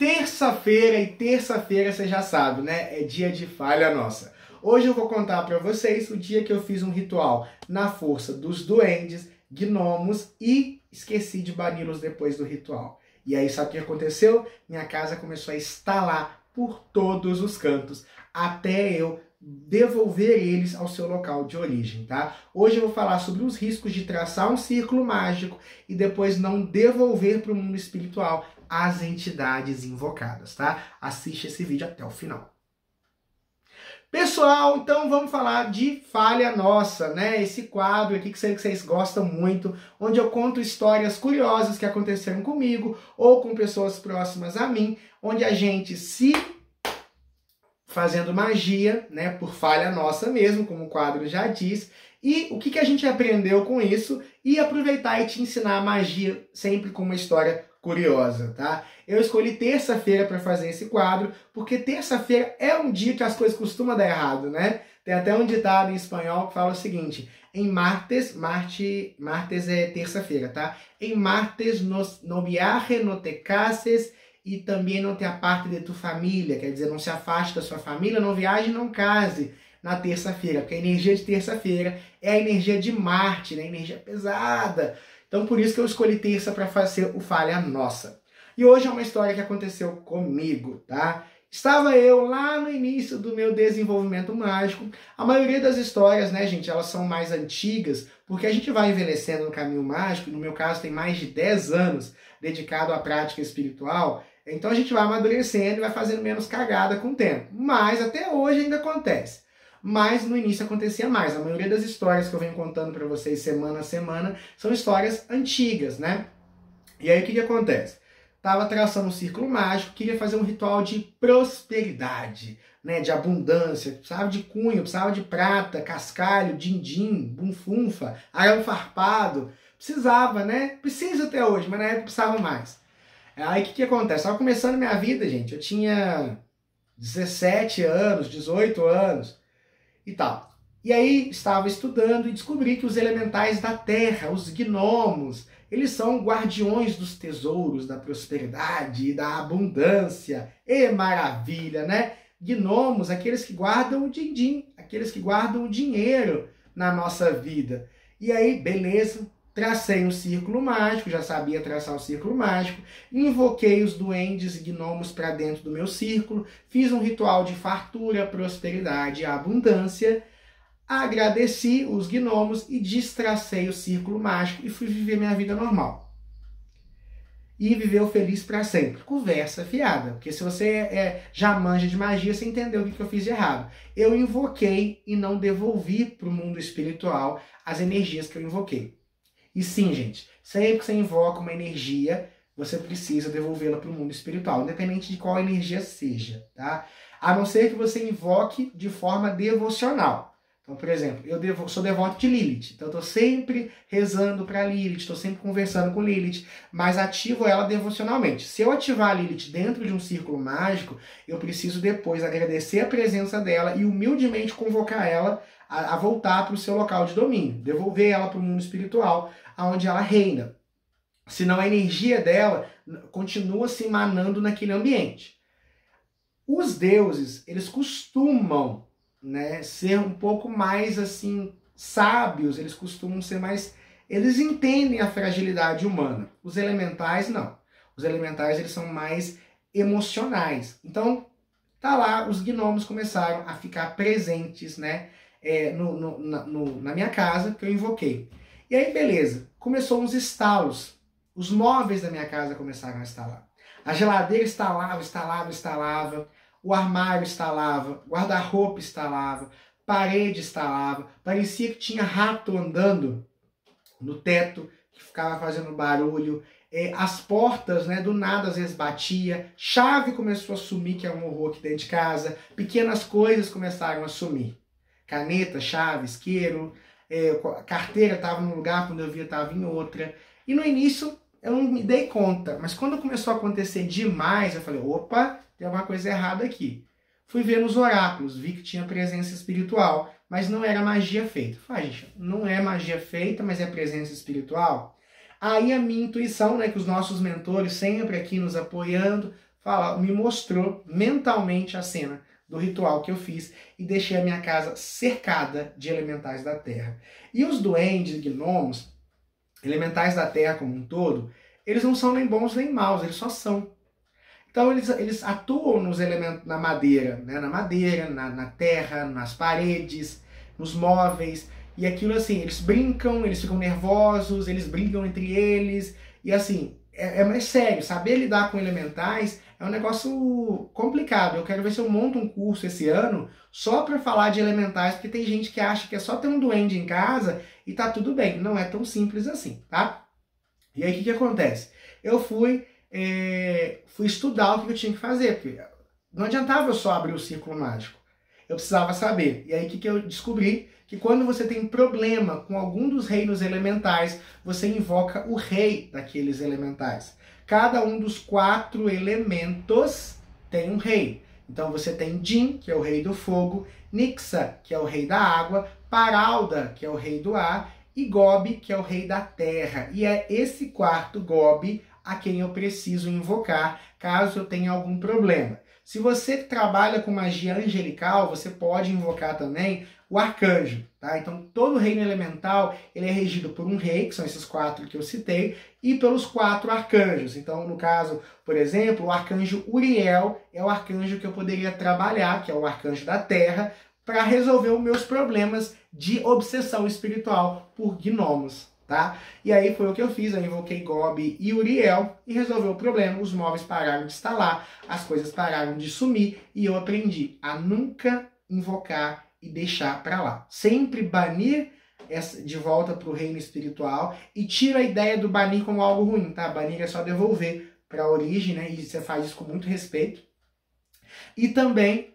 Terça-feira, e terça-feira você já sabe, né? É dia de falha nossa. Hoje eu vou contar para vocês o dia que eu fiz um ritual na força dos duendes, gnomos e esqueci de bani-los depois do ritual. E aí sabe o que aconteceu? Minha casa começou a estalar por todos os cantos até eu devolver eles ao seu local de origem, tá? Hoje eu vou falar sobre os riscos de traçar um círculo mágico e depois não devolver para o mundo espiritual as entidades invocadas, tá? Assiste esse vídeo até o final. Pessoal, então vamos falar de Falha Nossa, né? Esse quadro aqui que sei que vocês gostam muito, onde eu conto histórias curiosas que aconteceram comigo ou com pessoas próximas a mim, onde a gente se fazendo magia, né, por falha nossa mesmo, como o quadro já diz, e o que a gente aprendeu com isso, e aproveitar e te ensinar a magia sempre com uma história curiosa, tá? Eu escolhi terça-feira para fazer esse quadro, porque terça-feira é um dia que as coisas costumam dar errado, né? Tem até um ditado em espanhol que fala o seguinte: em martes é terça-feira, tá? Em martes no viaje, no te cases, e também não te aparte de tua família, quer dizer, não se afaste da sua família, não viaje, não case na terça-feira, porque a energia de terça-feira é a energia de Marte, né? Energia pesada. Então por isso que eu escolhi terça para fazer o Falha Nossa. E hoje é uma história que aconteceu comigo, tá? Estava eu lá no início do meu desenvolvimento mágico. A maioria das histórias, né, gente, elas são mais antigas, porque a gente vai envelhecendo no caminho mágico, no meu caso tem mais de 10 anos dedicado à prática espiritual, então a gente vai amadurecendo e vai fazendo menos cagada com o tempo. Mas até hoje ainda acontece. Mas no início acontecia mais. A maioria das histórias que eu venho contando para vocês semana a semana são histórias antigas, né? E aí o que acontece? Tava traçando um círculo mágico, queria fazer um ritual de prosperidade, né? De abundância, precisava de cunho, precisava de prata, cascalho, din-din, bunfunfa, arame farpado. Precisava, né? Precisa até hoje, mas na época precisava mais. Aí o que acontece? Estava começando minha vida, gente. Eu tinha 17 anos, 18 anos e tal. E aí estava estudando e descobri que os elementais da terra, os gnomos, eles são guardiões dos tesouros, da prosperidade, da abundância. E maravilha, né? Gnomos, aqueles que guardam o din-din, aqueles que guardam o dinheiro na nossa vida. E aí, beleza. Tracei um círculo mágico, já sabia traçar um círculo mágico, invoquei os duendes e gnomos para dentro do meu círculo, fiz um ritual de fartura, prosperidade e abundância, agradeci os gnomos e destracei o círculo mágico e fui viver minha vida normal. E viveu feliz para sempre. Conversa fiada, porque se você já manja de magia, você entendeu o que eu fiz de errado. Eu invoquei e não devolvi para o mundo espiritual as energias que eu invoquei. E sim, gente, sempre que você invoca uma energia, você precisa devolvê-la para o mundo espiritual, independente de qual energia seja, tá? A não ser que você invoque de forma devocional. Então, por exemplo, eu sou devoto de Lilith, então eu estou sempre rezando para Lilith, estou sempre conversando com Lilith, mas ativo ela devocionalmente. Se eu ativar a Lilith dentro de um círculo mágico, eu preciso depois agradecer a presença dela e humildemente convocar ela a voltar para o seu local de domínio, devolver ela para o mundo espiritual, onde ela reina. Senão a energia dela continua se emanando naquele ambiente. Os deuses, eles costumam, né, ser um pouco mais assim sábios, eles costumam ser mais... Eles entendem a fragilidade humana. Os elementais, não. Os elementais, eles são mais emocionais. Então, tá lá, os gnomos começaram a ficar presentes, né, na minha casa, que eu invoquei. E aí, beleza, começou uns estalos. Os móveis da minha casa começaram a estalar. A geladeira estalava, o armário estalava, o guarda-roupa estalava, parede estalava. Parecia que tinha rato andando no teto, que ficava fazendo barulho. As portas, né, do nada às vezes batia. Chave começou a sumir, que é um horror aqui dentro de casa. Pequenas coisas começaram a sumir. Caneta, chave, isqueiro, carteira estava num lugar, quando eu via estava em outra. E no início eu não me dei conta, mas quando começou a acontecer demais, eu falei, opa, tem alguma coisa errada aqui. Fui ver nos oráculos, vi que tinha presença espiritual, mas não era magia feita. Falei, gente, não é magia feita, mas é presença espiritual. Aí a minha intuição, né, que os nossos mentores sempre aqui nos apoiando, me mostrou mentalmente a cena do ritual que eu fiz e deixei a minha casa cercada de elementais da terra. E os duendes, gnomos, elementais da terra como um todo, eles não são nem bons nem maus, eles só são. Então eles atuam nos elementos, na madeira, né? Na terra, nas paredes, nos móveis, e aquilo assim, eles brincam, eles ficam nervosos, eles brigam entre eles, e assim, é sério, saber lidar com elementais é um negócio complicado. Eu quero ver se eu monto um curso esse ano só para falar de elementais, porque tem gente que acha que é só ter um duende em casa e tá tudo bem. Não é tão simples assim, tá? E aí o que acontece? Eu fui estudar o que eu tinha que fazer, porque não adiantava eu só abrir o círculo mágico. Eu precisava saber. E aí o que eu descobri? Que quando você tem problema com algum dos reinos elementais, você invoca o rei daqueles elementais. Cada um dos 4 elementos tem um rei. Então você tem Din, que é o rei do fogo, Nixa, que é o rei da água, Paralda, que é o rei do ar, e Gobi, que é o rei da terra. E é esse 4º Gobi a quem eu preciso invocar caso eu tenha algum problema. Se você trabalha com magia angelical, você pode invocar também o arcanjo, tá? Então, todo reino elemental, ele é regido por um rei, que são esses 4 que eu citei, e pelos 4 arcanjos. Então, no caso, por exemplo, o arcanjo Uriel é o arcanjo que eu poderia trabalhar, que é o arcanjo da terra, para resolver os meus problemas de obsessão espiritual por gnomos, tá? E aí foi o que eu fiz, eu invoquei Gobi e Uriel e resolveu o problema, os móveis pararam de instalar, as coisas pararam de sumir e eu aprendi a nunca invocar e deixar para lá. Sempre banir de volta para o reino espiritual e tira a ideia do banir como algo ruim, tá? Banir é só devolver para a origem, né? E você faz isso com muito respeito. E também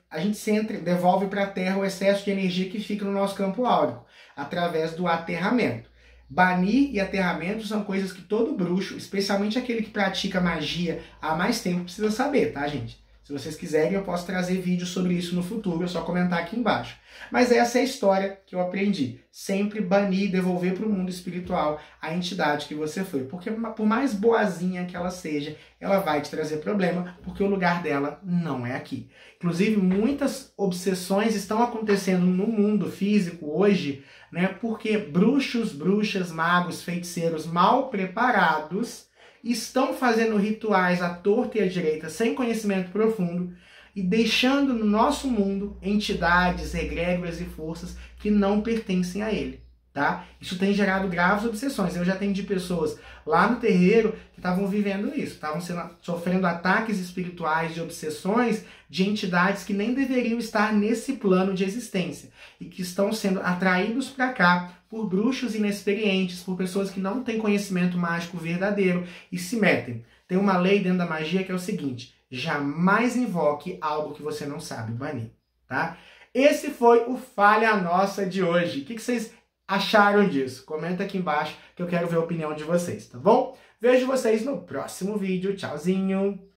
a gente sempre devolve para a Terra o excesso de energia que fica no nosso campo áurico, através do aterramento. Banir e aterramento são coisas que todo bruxo, especialmente aquele que pratica magia há mais tempo, precisa saber, tá, gente? Se vocês quiserem, eu posso trazer vídeos sobre isso no futuro, é só comentar aqui embaixo. Mas essa é a história que eu aprendi. Sempre banir e devolver para o mundo espiritual a entidade que você foi. Porque por mais boazinha que ela seja, ela vai te trazer problema, porque o lugar dela não é aqui. Inclusive, muitas obsessões estão acontecendo no mundo físico hoje, né? Porque bruxos, bruxas, magos, feiticeiros mal preparados estão fazendo rituais à torta e à direita, sem conhecimento profundo, e deixando no nosso mundo entidades, egrégoras e forças que não pertencem a ele, tá? Isso tem gerado graves obsessões. Eu já atendi pessoas lá no terreiro que estavam vivendo isso, estavam sofrendo ataques espirituais de obsessões de entidades que nem deveriam estar nesse plano de existência e que estão sendo atraídos para cá por bruxos inexperientes, por pessoas que não têm conhecimento mágico verdadeiro e se metem. Tem uma lei dentro da magia que é o seguinte: jamais invoque algo que você não sabe banir, tá? Esse foi o Falha Nossa de hoje. O que vocês acharam disso? Comenta aqui embaixo que eu quero ver a opinião de vocês, tá bom? Vejo vocês no próximo vídeo. Tchauzinho!